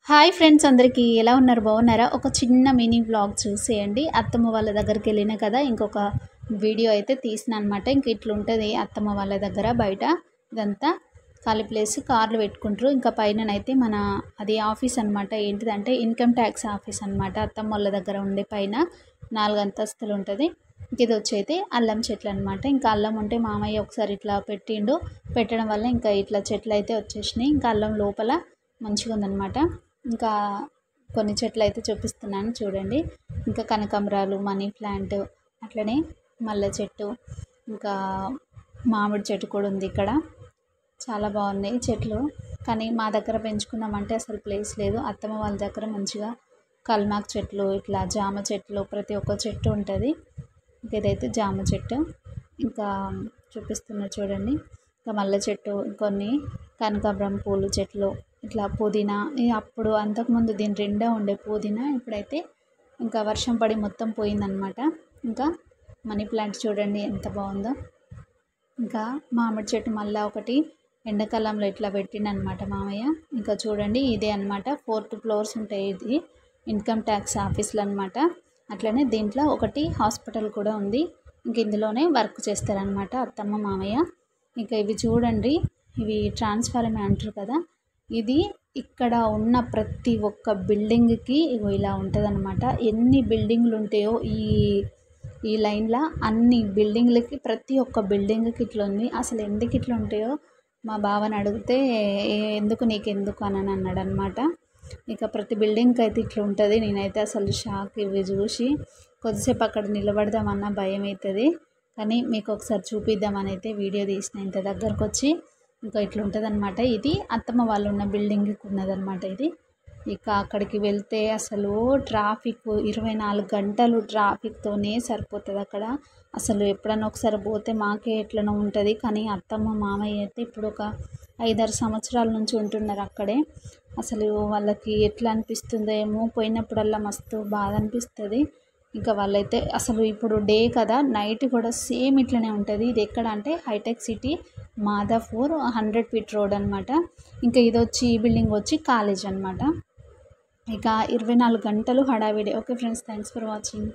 Hi friends, అందరికీ ఎలా ఉన్నారు? బాగున్నారా? ఒక చిన్న మినీ వ్లాగ్ చూసేయండి. అత్తమ్మ వాళ్ళ దగ్గరికి వెళ్ళిన కదా, ఇంకొక వీడియో అయితే తీసిన అనమాట. ఇంక ఇట్లుంటుంది అత్తమ్మ వాళ్ళ దగ్గర. బయట ఇదంతా ఖాళీ ప్లేస్, కార్లు పెట్టుకుంటారు. ఇంకా పైననైతే మన అది ఆఫీస్ అనమాట. ఏంటిదంటే ఇన్కమ్ ట్యాక్స్ ఆఫీస్ అనమాట. అత్తమ్మ వాళ్ళ దగ్గర ఉండే పైన 4 అంతస్తులు ఉంటుంది. ఇది వచ్చైతే అల్లం చెట్లు అనమాట. ఇంకా అల్లం ఉంటే మామయ్య ఒకసారి ఇట్లా పెట్టడం వల్ల ఇంకా ఇట్లా చెట్లు అయితే వచ్చేసినాయి. ఇంకా అల్లం లోపల మంచిగా ఉందన్నమాట. ఇంకా కొన్ని చెట్లు అయితే చూపిస్తున్నాను చూడండి. ఇంకా కనకాంబరాలు, మనీ ప్లాంట్, అట్లనే మల్లె చెట్టు, ఇంకా మామిడి చెట్టు కూడా ఉంది ఇక్కడ. చాలా బాగున్నాయి చెట్లు. కానీ మా దగ్గర పెంచుకుందామంటే అసలు ప్లేస్ లేదు. అత్తమ్మ వాళ్ళ దగ్గర మంచిగా కల్మాక్ చెట్లు, ఇట్లా జామ చెట్లు, ప్రతి ఒక్క చెట్టు ఉంటుంది. ఇదైతే జామ చెట్టు. ఇంకా చూపిస్తున్నా చూడండి. ఇంకా మల్లె చెట్టు, కొన్ని కనకాంబరం పూలు చెట్లు, ఇట్లా పుదీనా. అప్పుడు అంతకుముందు దీని రెండే ఉండే పుదీనా. ఇప్పుడైతే ఇంకా వర్షం పడి మొత్తం పోయిందనమాట. ఇంకా మనీ ప్లాంట్ చూడండి ఎంత బాగుందో. ఇంకా మామిడి చెట్టు మళ్ళీ ఒకటి ఎండాకాలంలో ఇట్లా పెట్టిండనమాట మామయ్య. ఇంకా చూడండి ఇదే అనమాట. 4 ఫ్లోర్స్ ఉంటాయి. ఇది ఇన్కమ్ ట్యాక్స్ ఆఫీస్లో అనమాట. అట్లనే దీంట్లో ఒకటి హాస్పిటల్ కూడా ఉంది. ఇంక ఇందులోనే వర్క్ చేస్తారనమాట అత్తమ్మ మామయ్య. ఇంకా ఇవి చూడండి, ఇవి ట్రాన్స్ఫార్మర్ అంటారు కదా. ఇది ఇక్కడ ఉన్న ప్రతి ఒక్క బిల్డింగ్కి ఇలా ఉంటుంది అనమాట. ఎన్ని బిల్డింగ్లు ఉంటాయో ఈ లైన్లో అన్ని బిల్డింగ్లకి, ప్రతి ఒక్క బిల్డింగ్కి ఇట్లా ఉంది. అసలు ఎందుకు ఇట్లా ఉంటాయో మా బావని అడిగితే ఎందుకు నీకెందుకు అని అన్నాడు అనమాట. ఇక ప్రతి బిల్డింగ్కి అయితే ఇట్లా ఉంటుంది. నేనైతే అసలు షాక్. ఇవి చూసి కొద్దిసేపు అక్కడ నిలబడదామన్న భయం అవుతుంది. కానీ మీకు ఒకసారి చూపిద్దామని అయితే వీడియో తీసిన ఇంత దగ్గరకు వచ్చి. ఇంకా ఇట్లా ఉంటుంది అనమాట. ఇది అత్తమ్మ వాళ్ళు ఉన్న బిల్డింగ్కి ఉన్నదనమాట ఇది. ఇక అక్కడికి వెళ్తే అసలు ట్రాఫిక్ 24 గంటలు ట్రాఫిక్తోనే సరిపోతుంది అక్కడ. అసలు ఎప్పుడన్నా ఒకసారి పోతే మాకే ఎట్లనో ఉంటుంది. కానీ అత్తమ్మ మామయ్య అయితే ఇప్పుడు ఒక 5-6 సంవత్సరాల నుంచి ఉంటున్నారు అక్కడే. అసలు వాళ్ళకి ఎట్లా అనిపిస్తుందో ఏమో, పోయినప్పుడల్లా మస్తు బాధ అనిపిస్తుంది. ఇంకా వాళ్ళైతే అసలు ఇప్పుడు డే కదా, నైట్ కూడా సేమ్ ఇట్లనే ఉంటుంది. ఇది ఎక్కడ అంటే హైటెక్ సిటీ మాదాపూర్ 100 ఫీట్ రోడ్ అనమాట. ఇంకా ఇది వచ్చి ఈ బిల్డింగ్ వచ్చి కాలేజ్ అనమాట. ఇక 24 గంటలు హడావిడి. Okay friends, thanks for watching.